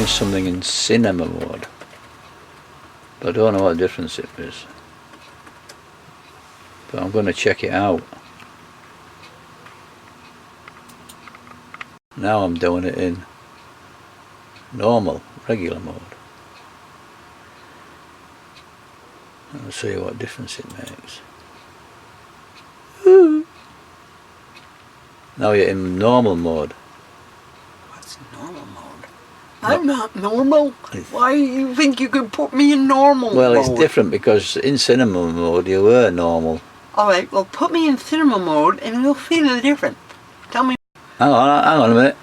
is something in cinema mode, but I don't know what difference it is. But I'm going to check it out. Now I'm doing it in normal, regular mode. I'll see what difference it makes. Now you're in normal mode. What's normal mode? I'm not normal. Why do you think you could put me in normal mode? Well, it's different because in cinema mode you were normal. Alright, well put me in cinema mode and you'll feel the difference. Tell me. Hang on a minute.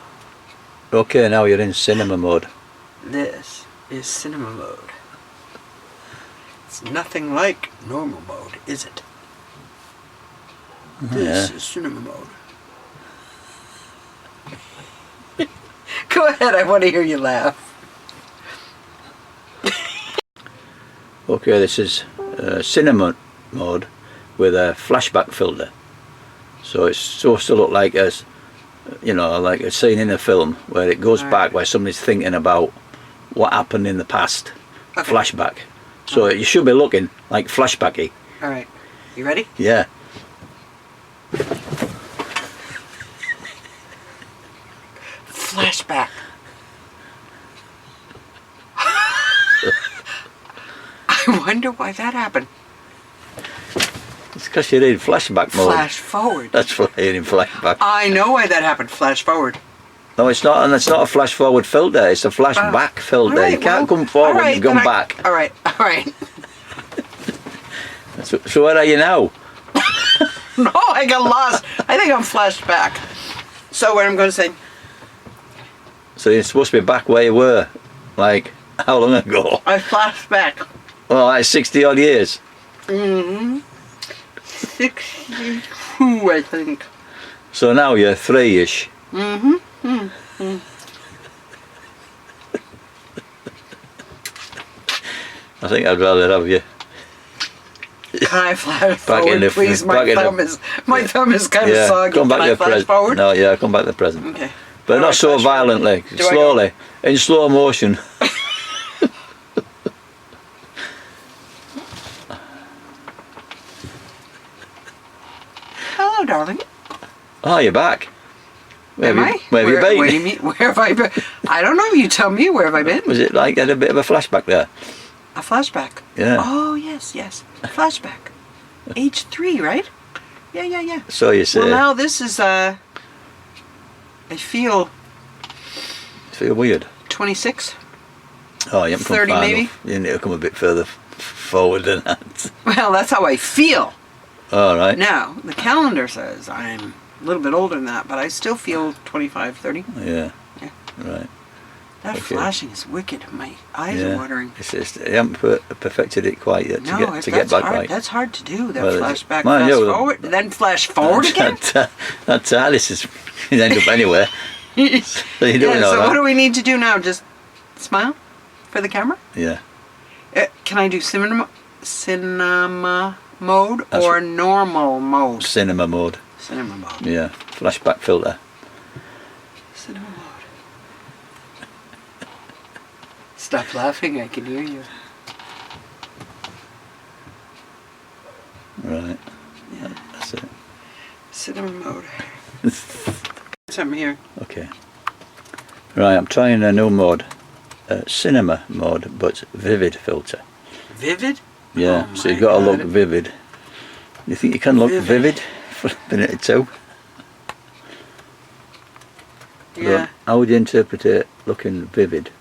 Okay, now you're in cinema mode. This is cinema mode. It's nothing like normal mode, is it? This is cinema mode. Go ahead, I want to hear you laugh. Okay, this is cinema mode with a flashback filter. So it's supposed to look like a, you know, like a scene in a film where it goes back, where somebody's thinking about what happened in the past. Okay. Flashback. So you should be looking like flashbacky. Alright, you ready? Yeah. Flashback. I wonder why that happened. It's because you're in flashback mode. Flash forward. That's why you're in flashback. I know why that happened. Flash forward. No, it's not, and it's not a flash forward filter. It's a flashback filter. Right, you can't come forward and come back. All right, all right. So where are you now? No, I got lost. I think I'm flashed back. So what I'm going to say. So you're supposed to be back where you were, like how long ago? I flashed back. Well, like 60 odd years. 62, I think. So now you're 3-ish. I think I'd rather have you. Can I flash forward, please? My thumb is kind of soggy. Come back Can I flash forward? No, yeah, come back to the present. Okay. But not so violently. Slowly, in slow motion. Hello, darling. Oh, you're back. Where have you been? What do you mean? Where have I been? I don't know. You tell me. Where have I been? Was it like had a bit of a flashback there? A flashback? Yeah. Oh, yes, yes. A flashback. Age 3, right? Yeah, yeah, yeah. So you say. Well, now this is, I feel weird. 26. Oh, you haven't come 30 far maybe? enough. You need to come a bit further forward than that. Well, that's how I feel. All right. Now, the calendar says I'm a little bit older than that, but I still feel 25, 30. Yeah. Yeah. Right. That flashing is wicked. My eyes are watering. It's just, you haven't perfected it quite yet to get back right. That's hard to do. That Well, flashback, flash forward, then flash forward again. That's this is you end up anywhere. So you're doing all so that. what do we need to do now? Just smile for the camera? Yeah. Can I do cinema mode or normal mode? Cinema mode. Cinema mode. Yeah. Flashback filter. Cinema mode. Stop laughing, I can hear you. Right. Yeah. That's it. Cinema mode. Something here. Okay. Right, I'm trying a new mode. Cinema mode, but vivid filter. Vivid? Yeah, Oh so you've got to look vivid. You think you can look vivid for a minute or two? Yeah. How would you interpret it looking vivid?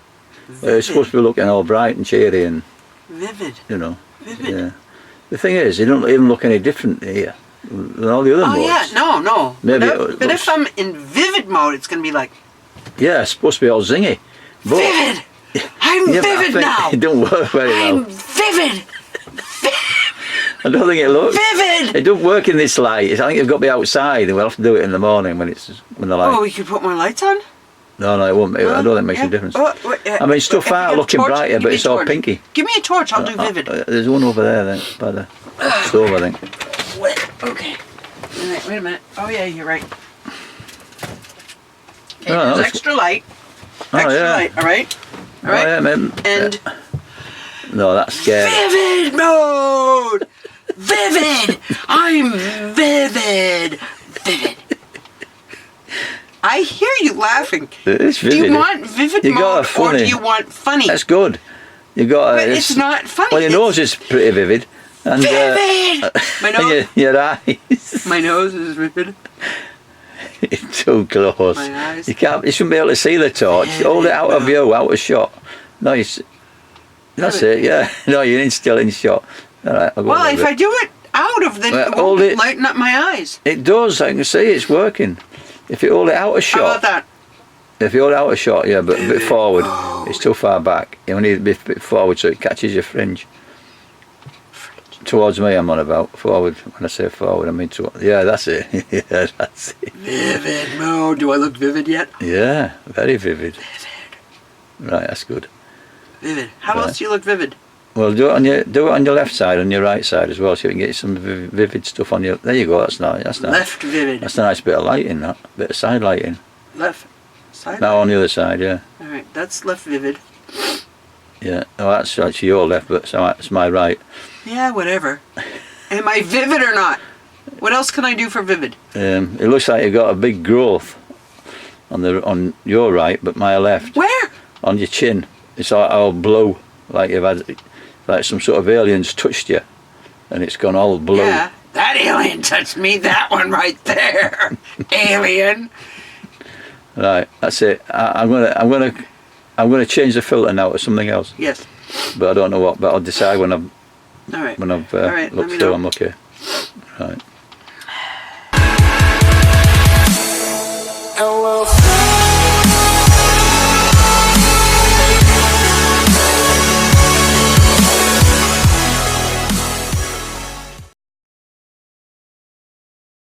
It's supposed to be looking all bright and cheery and... Vivid. You know. Vivid. Yeah. The thing is, you don't even look any different here than all the other modes. Oh yeah, no. Maybe but if I'm in vivid mode, it's going to be like... Yeah, it's supposed to be all zingy. But vivid! I'm vivid now! It don't work very well. I'm vivid! I don't think it looks... Vivid! It don't work in this light. I think you've got to be outside, and we'll have to do it in the morning when the light... Oh, we could put more lights on? No, it won't. I don't think it makes a difference. I mean, stuff out looking brighter, but it's all pinky. Give me a torch, I'll do vivid. There's one over there then, by the stove, I think. Okay. Wait a minute. Oh yeah, you're right. Okay, Oh, there's extra light. Extra light, alright? All right. Oh, yeah, and no, that's scary. vivid mode. Vivid. I'm vivid. Vivid. I hear you laughing. It's vivid. Do you want vivid You got a mode or funny. do you want funny? That's good. You got. But it's not funny. Well, your nose is pretty vivid. And, vivid. My and nose. your eyes. My nose is vivid. It's too close. My eyes. You can't. You shouldn't be able to see the torch. Vivid Hold it out of view, out of shot. No, you. That's it. Yeah. No, you're still in shot. All right. I'll go Well, if bit. I do it out of, then it hold won't it. lighten up my eyes. It does. I can see it's working. If you hold it out of How shot. about that? If you hold it out of shot, yeah, but a bit forward. It's too far back. You need a bit forward so it catches your fringe. Towards me, I'm on about forward. When I say forward, I mean towards. Yeah, that's it. Yeah, that's it. Vivid mode. Do I look vivid yet? Yeah, very vivid. Vivid. Right, that's good. Vivid. How Right. else do you look vivid? Well, do it on your left side and your right side as well, so you can get some vivid stuff on your. There you go. That's nice. That's nice. Left vivid. That's a nice bit of lighting. That bit of side lighting. Left side. Now on the other side, yeah, All right, that's left vivid. yeah. Oh, that's actually your left, but so that's my right. Yeah, whatever. Am I vivid or not? What else can I do for vivid? It looks like you got a big growth on your right, but my left. Where? On your chin. It's all blue, like you've had, like some sort of alien's touched you, and it's gone all blue. Yeah, that alien touched me. That one right there. Alien. Right, that's it. I'm gonna change the filter now to something else, Yes. but I don't know what. But I'll decide when I've All right. when I've All right, let looked me through. know. I'm okay. Right.